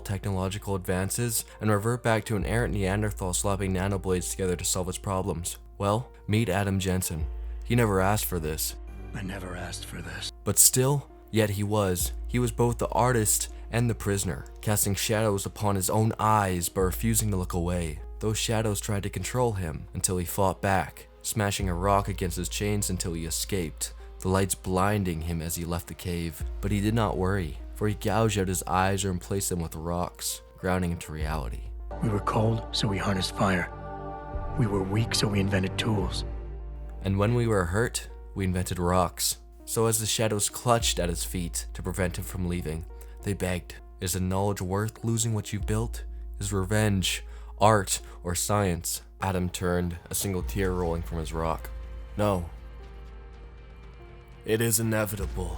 technological advances and revert back to an errant Neanderthal slapping nanoblades together to solve its problems. Well, meet Adam Jensen. He never asked for this. I never asked for this. But still, yet he was. He was both the artist and the prisoner, casting shadows upon his own eyes but refusing to look away. Those shadows tried to control him until he fought back, smashing a rock against his chains until he escaped, the lights blinding him as he left the cave. But he did not worry, for he gouged out his eyes or replaced them with rocks, grounding him to reality. We were cold, so we harnessed fire. We were weak, so we invented tools. And when we were hurt, we invented rocks. So as the shadows clutched at his feet to prevent him from leaving, they begged, "Is the knowledge worth losing what you built? Is revenge, art, or science?" Adam turned, a single tear rolling from his rock. "No. It is inevitable."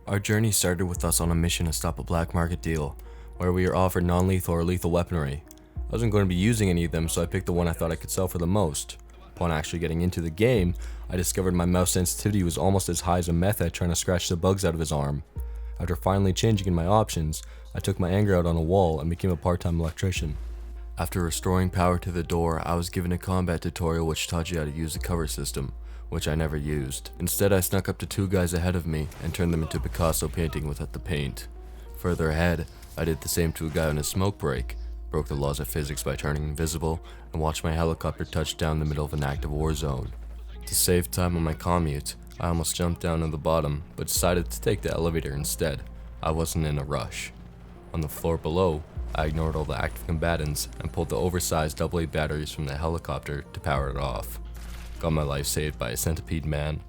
Our journey started with us on a mission to stop a black market deal, where we were offered non-lethal or lethal weaponry. I wasn't going to be using any of them, so I picked the one I thought I could sell for the most. Upon actually getting into the game, I discovered my mouse sensitivity was almost as high as a meth head trying to scratch the bugs out of his arm. After finally changing in my options, I took my anger out on a wall and became a part-time electrician. After restoring power to the door, I was given a combat tutorial which taught you how to use the cover system, which I never used. Instead, I snuck up to two guys ahead of me and turned them into Picasso painting without the paint. Further ahead, I did the same to a guy on a smoke break, broke the laws of physics by turning invisible, and watched my helicopter touch down in the middle of an active war zone. To save time on my commute, I almost jumped down to the bottom, but decided to take the elevator instead. I wasn't in a rush. On the floor below, I ignored all the active combatants and pulled the oversized AA batteries from the helicopter to power it off. Got my life saved by a centipede man,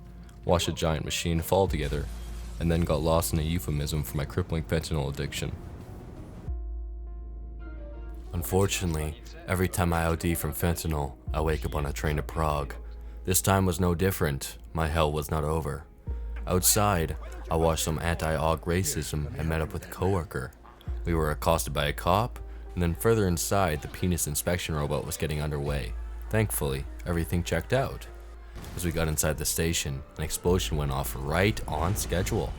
watched a giant machine fall together, and then got lost in a euphemism for my crippling fentanyl addiction. Unfortunately, every time I OD from fentanyl, I wake up on a train to Prague. This time was no different. My hell was not over. Outside, I watched some anti-AUG racism and met up with a coworker. We were accosted by a cop, and then further inside, the penis inspection robot was getting underway. Thankfully, everything checked out. As we got inside the station, an explosion went off right on schedule,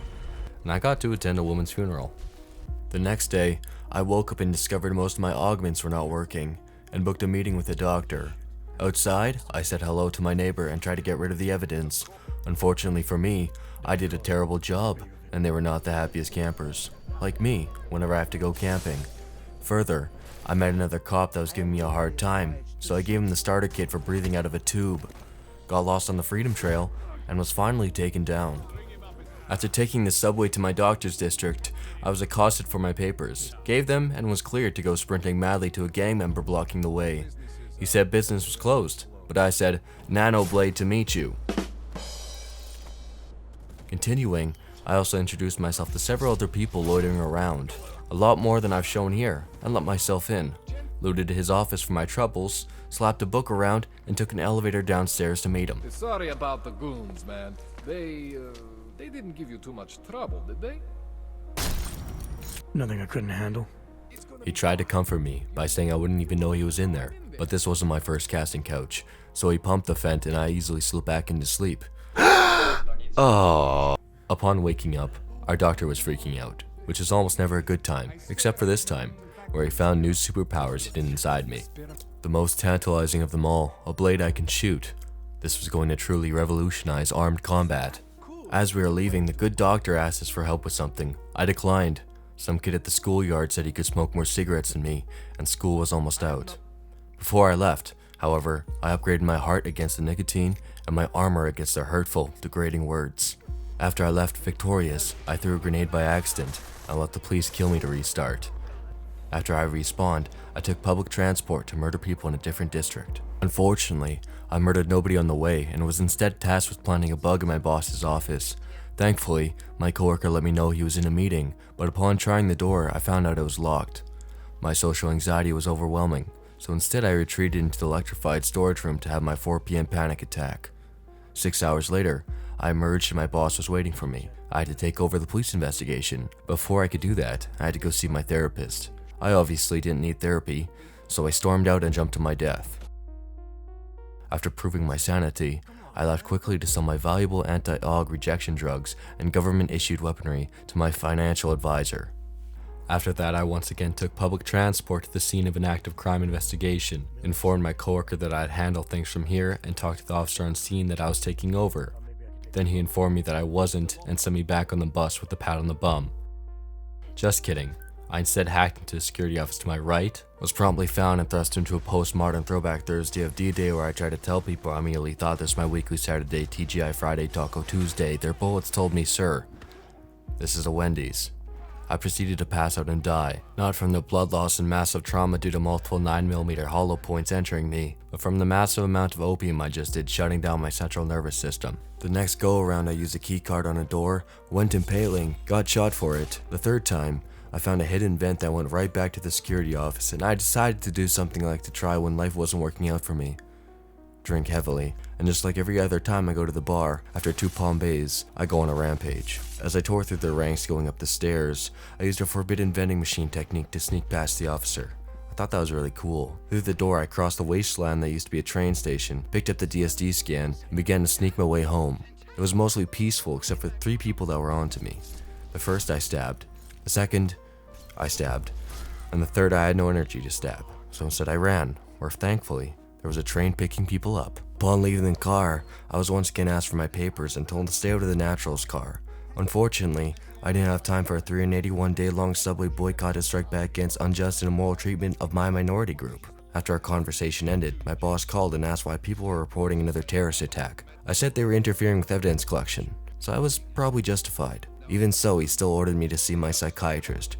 and I got to attend a woman's funeral. The next day, I woke up and discovered most of my augments were not working, and booked a meeting with a doctor. Outside, I said hello to my neighbor and tried to get rid of the evidence. Unfortunately for me, I did a terrible job, and they were not the happiest campers. Like me, whenever I have to go camping. Further, I met another cop that was giving me a hard time, so I gave him the starter kit for breathing out of a tube. Got lost on the Freedom Trail, and was finally taken down. After taking the subway to my doctor's district, I was accosted for my papers, gave them, and was cleared to go sprinting madly to a gang member blocking the way. He said business was closed, but I said, "Nano blade to meet you." Continuing, I also introduced myself to several other people loitering around, a lot more than I've shown here, and let myself in. Looted his office for my troubles, slapped a book around, and took an elevator downstairs to meet him. Sorry about the goons, man. They didn't give you too much trouble, did they? Nothing I couldn't handle. He tried to comfort me by saying I wouldn't even know he was in there, but this wasn't my first casting couch, so he pumped the vent and I easily slipped back into sleep. Oh. Upon waking up, our doctor was freaking out, which is almost never a good time, except for this time, where he found new superpowers hidden inside me. The most tantalizing of them all, a blade I can shoot. This was going to truly revolutionize armed combat. As we were leaving, the good doctor asked us for help with something. I declined. Some kid at the schoolyard said he could smoke more cigarettes than me, and school was almost out. Before I left, however, I upgraded my heart against the nicotine and my armor against their hurtful, degrading words. After I left victorious, I threw a grenade by accident and let the police kill me to restart. After I respawned, I took public transport to murder people in a different district. Unfortunately, I murdered nobody on the way and was instead tasked with planting a bug in my boss's office. Thankfully, my coworker let me know he was in a meeting, but upon trying the door, I found out it was locked. My social anxiety was overwhelming, so instead I retreated into the electrified storage room to have my 4 p.m. panic attack. 6 hours later, I emerged and my boss was waiting for me. I had to take over the police investigation. Before I could do that, I had to go see my therapist. I obviously didn't need therapy, so I stormed out and jumped to my death. After proving my sanity, I left quickly to sell my valuable anti-AUG rejection drugs and government-issued weaponry to my financial advisor. After that, I once again took public transport to the scene of an active crime investigation, informed my coworker that I'd handle things from here, and talked to the officer on scene that I was taking over. Then he informed me that I wasn't and sent me back on the bus with a pat on the bum. Just kidding. I instead hacked into the security office to my right, was promptly found and thrust into a postmodern throwback Thursday of D-Day where I tried to tell people I immediately thought this was my weekly Saturday, TGI Friday, Taco Tuesday. Their bullets told me, sir, this is a Wendy's. I proceeded to pass out and die, not from the blood loss and massive trauma due to multiple 9mm hollow points entering me, but from the massive amount of opium I just did shutting down my central nervous system. The next go around I used a key card on a door, went impaling, got shot for it. The third time, I found a hidden vent that went right back to the security office, and I decided to do something I like to try when life wasn't working out for me. Drink heavily, and just like every other time I go to the bar, after 2 Palm Bays, I go on a rampage. As I tore through the ranks going up the stairs, I used a forbidden vending machine technique to sneak past the officer. I thought that was really cool. Through the door, I crossed the wasteland that used to be a train station, picked up the DSD scan, and began to sneak my way home. It was mostly peaceful except for 3 people that were onto me. The first I stabbed, the second I stabbed, and the third I had no energy to stab, so instead I ran, where thankfully, there was a train picking people up. Upon leaving the car, I was once again asked for my papers and told to stay out of the Naturals car. Unfortunately, I didn't have time for a 381-day-long subway boycott to strike back against unjust and immoral treatment of my minority group. After our conversation ended, my boss called and asked why people were reporting another terrorist attack. I said they were interfering with evidence collection, so I was probably justified. Even so, he still ordered me to see my psychiatrist.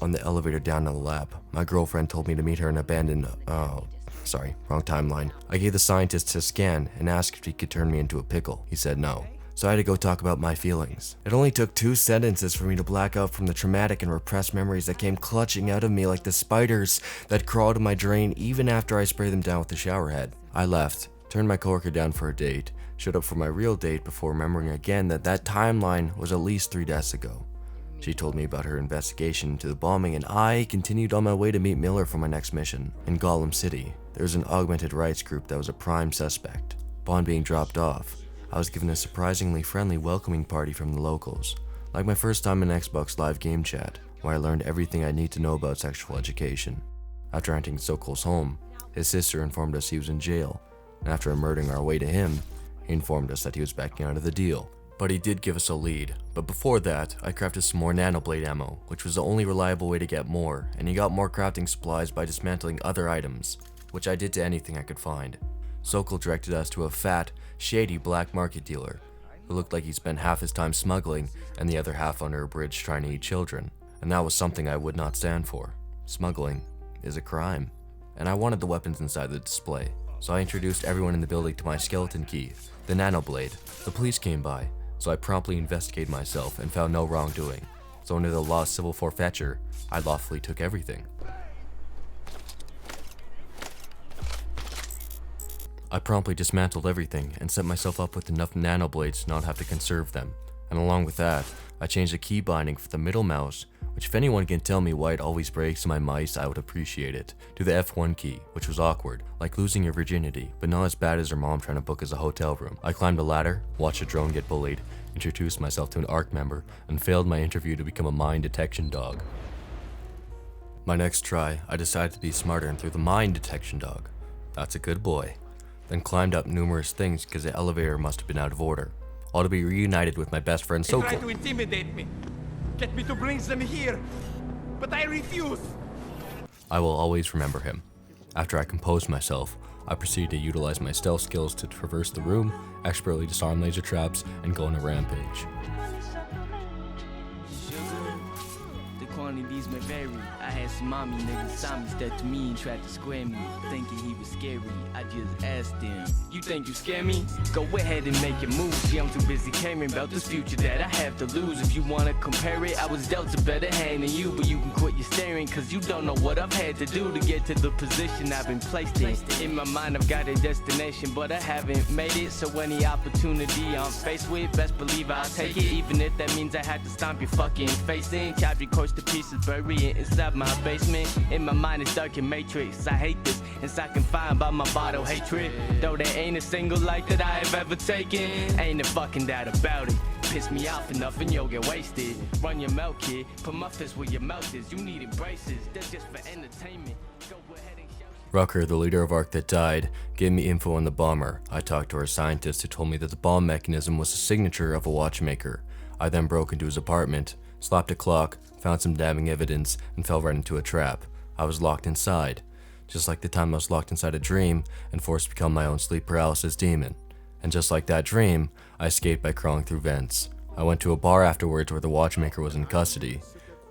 On the elevator down to the lab, my girlfriend told me to meet her in an abandoned... Sorry, wrong timeline. I gave the scientist a scan and asked if he could turn me into a pickle. He said no. So I had to go talk about my feelings. It only took 2 sentences for me to black out from the traumatic and repressed memories that came clutching out of me like the spiders that crawled in my drain even after I sprayed them down with the shower head. I left, turned my coworker down for a date, showed up for my real date before remembering again that that timeline was at least 3 deaths ago. She told me about her investigation into the bombing, and I continued on my way to meet Miller for my next mission. In Gotham City, there was an augmented rights group that was a prime suspect. Upon being dropped off, I was given a surprisingly friendly welcoming party from the locals, like my first time in Xbox Live game chat, where I learned everything I need to know about sexual education. After entering Sokol's home, his sister informed us he was in jail, and after murdering our way to him, he informed us that he was backing out of the deal. But he did give us a lead. But before that, I crafted some more nanoblade ammo, which was the only reliable way to get more, and he got more crafting supplies by dismantling other items, which I did to anything I could find. Sokol directed us to a fat, shady black market dealer, who looked like he spent half his time smuggling and the other half under a bridge trying to eat children, and that was something I would not stand for. Smuggling is a crime, and I wanted the weapons inside the display, so I introduced everyone in the building to my skeleton key, the nanoblade. The police came by, so I promptly investigated myself and found no wrongdoing. So under the law of civil forfeiture, I lawfully took everything. I promptly dismantled everything and set myself up with enough nanoblades to not have to conserve them. And along with that, I changed the key binding for the middle mouse, which if anyone can tell me why it always breaks in my mice, I would appreciate it, to the F1 key, which was awkward, like losing your virginity, but not as bad as her mom trying to book us a hotel room. I climbed a ladder, watched a drone get bullied, introduced myself to an ARC member, and failed my interview to become a mine detection dog. My next try, I decided to be smarter and threw the mine detection dog. That's a good boy. Then climbed up numerous things because the elevator must have been out of order. All to be reunited with my best friend Sokol. They try to intimidate me, get me to bring them here, but I refuse. I will always remember him. After I composed myself, I proceeded to utilize my stealth skills to traverse the room, expertly disarm laser traps, and go on a rampage. The quantities may vary. I had some mommy niggas saw me, stepped to me and tried to square me, thinking he was scary. I just asked him, you think you scare me? Go ahead and make your move. See, I'm too busy caring about this future that I have to lose. If you wanna compare it, I was dealt a better hand than you, but you can quit your staring, cause you don't know what I've had to do to get to the position I've been placed in. In my mind, I've got a destination, but I haven't made it, so any opportunity I'm faced with, best believe I'll take it, even if that means I had to stomp your fucking face in, chop your course to pieces. pieces buried inside my basement. In my mind it's dark and matrix. I hate this, inside confined by my bottle hatred. Though there ain't a single life that I have ever taken, ain't a fucking doubt about it. Piss me off enough and you'll get wasted. Run your mouth, kid. Put my fist where your mouth is. You need embraces. That's just for entertainment. Go ahead and shout. Rucker, the leader of ARC that died, gave me info on the bomber. I talked to our scientist who told me that the bomb mechanism was the signature of a watchmaker. I then broke into his apartment, slapped a clock, found some damning evidence, and fell right into a trap. I was locked inside, just like the time I was locked inside a dream and forced to become my own sleep paralysis demon. And just like that dream, I escaped by crawling through vents. I went to a bar afterwards where the watchmaker was in custody.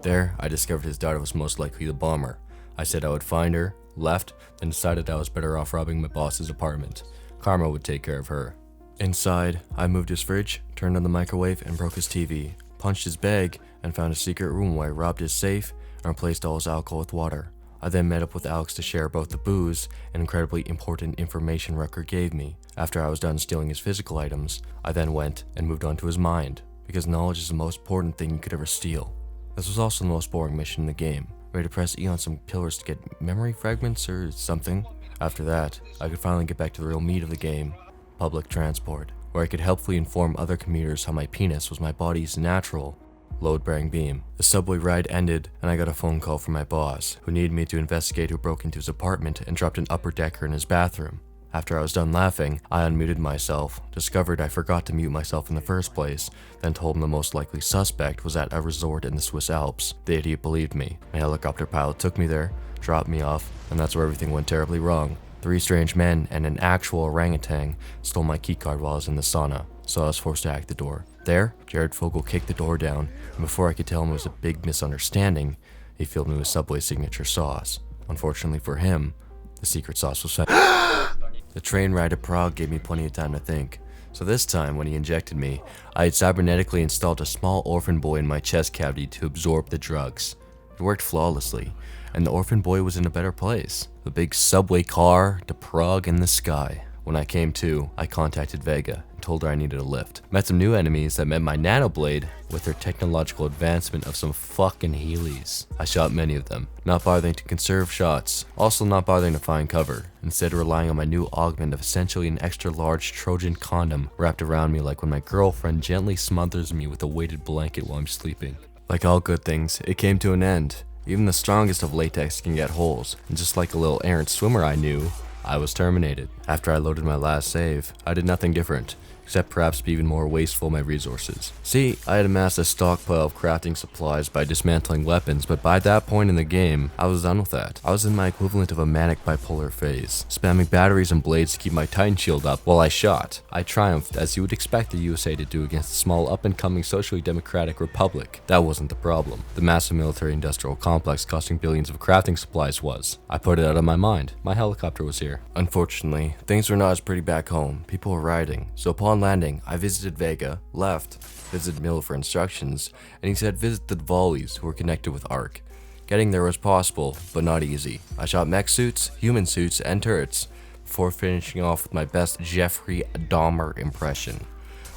There, I discovered his daughter was most likely the bomber. I said I would find her, left, then decided I was better off robbing my boss's apartment. Karma would take care of her. Inside, I moved his fridge, turned on the microwave, and broke his TV, punched his bag, and found a secret room where I robbed his safe and replaced all his alcohol with water. I then met up with Alex to share both the booze and incredibly important information Rucker gave me. After I was done stealing his physical items, I then went and moved on to his mind, because knowledge is the most important thing you could ever steal. This was also the most boring mission in the game. Ready to press E on some pillars to get memory fragments or something? After that, I could finally get back to the real meat of the game, public transport, where I could helpfully inform other commuters how my penis was my body's natural load-bearing beam. The subway ride ended, and I got a phone call from my boss, who needed me to investigate who broke into his apartment and dropped an upper decker in his bathroom. After I was done laughing, I unmuted myself, discovered I forgot to mute myself in the first place, then told him the most likely suspect was at a resort in the Swiss Alps. The idiot believed me. A helicopter pilot took me there, dropped me off, and that's where everything went terribly wrong. 3 strange men and an actual orangutan stole my keycard while I was in the sauna, so I was forced to hack the door. There, Jared Fogle kicked the door down, and before I could tell him it was a big misunderstanding, he filled me with Subway's signature sauce. Unfortunately for him, the secret sauce was found. The train ride to Prague gave me plenty of time to think, so this time when he injected me, I had cybernetically installed a small orphan boy in my chest cavity to absorb the drugs. It worked flawlessly, and the orphan boy was in a better place. The big subway car to Prague in the sky. When I came to, I contacted Vega and told her I needed a lift. Met some new enemies that met my nanoblade with their technological advancement of some fucking Heelys. I shot many of them, not bothering to conserve shots, also not bothering to find cover, instead relying on my new augment of essentially an extra large Trojan condom wrapped around me like when my girlfriend gently smothers me with a weighted blanket while I'm sleeping. Like all good things, it came to an end. Even the strongest of latex can get holes, and just like a little errant swimmer I knew, I was terminated. After I loaded my last save, I did nothing different, except perhaps be even more wasteful of my resources. See, I had amassed a stockpile of crafting supplies by dismantling weapons, but by that point in the game, I was done with that. I was in my equivalent of a manic bipolar phase, spamming batteries and blades to keep my Titan shield up while I shot. I triumphed, as you would expect the USA to do against a small up-and-coming socially democratic republic. That wasn't the problem. The massive military-industrial complex costing billions of crafting supplies was. I put it out of my mind. My helicopter was here. Unfortunately, things were not as pretty back home. People were rioting, so upon landing, I visited Vega, left, visited Mill for instructions, and he said visit the Volleys who were connected with ARC. Getting there was possible, but not easy. I shot mech suits, human suits, and turrets, before finishing off with my best Jeffrey Dahmer impression,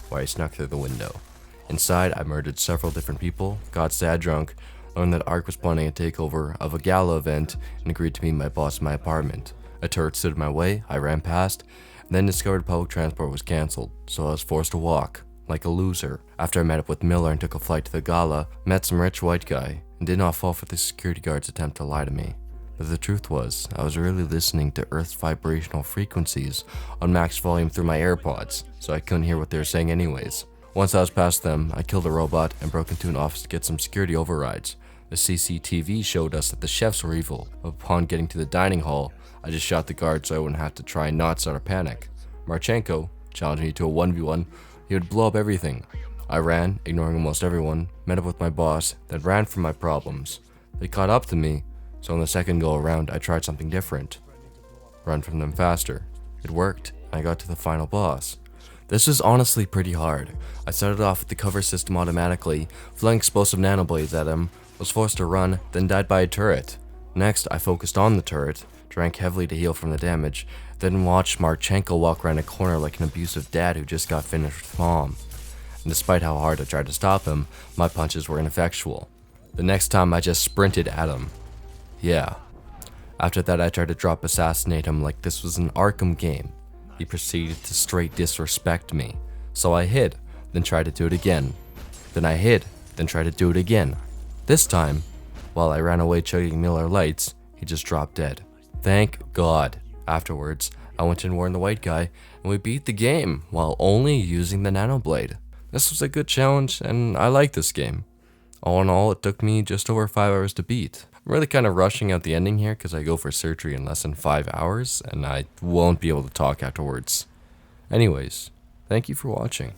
where I snuck through the window. Inside, I murdered several different people, got sad drunk, learned that ARC was planning a takeover of a gala event, and agreed to meet my boss in my apartment. A turret stood in my way, I ran past, and then discovered public transport was cancelled, so I was forced to walk, like a loser. After I met up with Miller and took a flight to the gala, met some rich white guy, and did not fall for the security guard's attempt to lie to me. But the truth was, I was really listening to Earth's vibrational frequencies on max volume through my AirPods, so I couldn't hear what they were saying anyways. Once I was past them, I killed a robot and broke into an office to get some security overrides. The CCTV showed us that the chefs were evil, but upon getting to the dining hall, I just shot the guard so I wouldn't have to try and not start a panic. Marchenko challenged me to a 1v1, he would blow up everything. I ran, ignoring almost everyone, met up with my boss, then ran from my problems. They caught up to me, so on the second go around I tried something different. Run from them faster. It worked, and I got to the final boss. This was honestly pretty hard. I started off with the cover system automatically, flung explosive nanoblades at him, was forced to run, then died by a turret. Next, I focused on the turret, drank heavily to heal from the damage, then watched Marchenko walk around a corner like an abusive dad who just got finished with mom. And despite how hard I tried to stop him, my punches were ineffectual. The next time I just sprinted at him. Yeah. After that I tried to drop assassinate him like this was an Arkham game. He proceeded to straight disrespect me. So I hid, then tried to do it again. Then I hid, then tried to do it again. This time, while I ran away chugging Miller Lights, he just dropped dead. Thank God. Afterwards, I went and warned the white guy, and we beat the game while only using the nano blade. This was a good challenge, and I like this game. All in all, it took me just over 5 hours to beat. I'm really kind of rushing out the ending here because I go for surgery in less than 5 hours, and I won't be able to talk afterwards. Anyways, thank you for watching.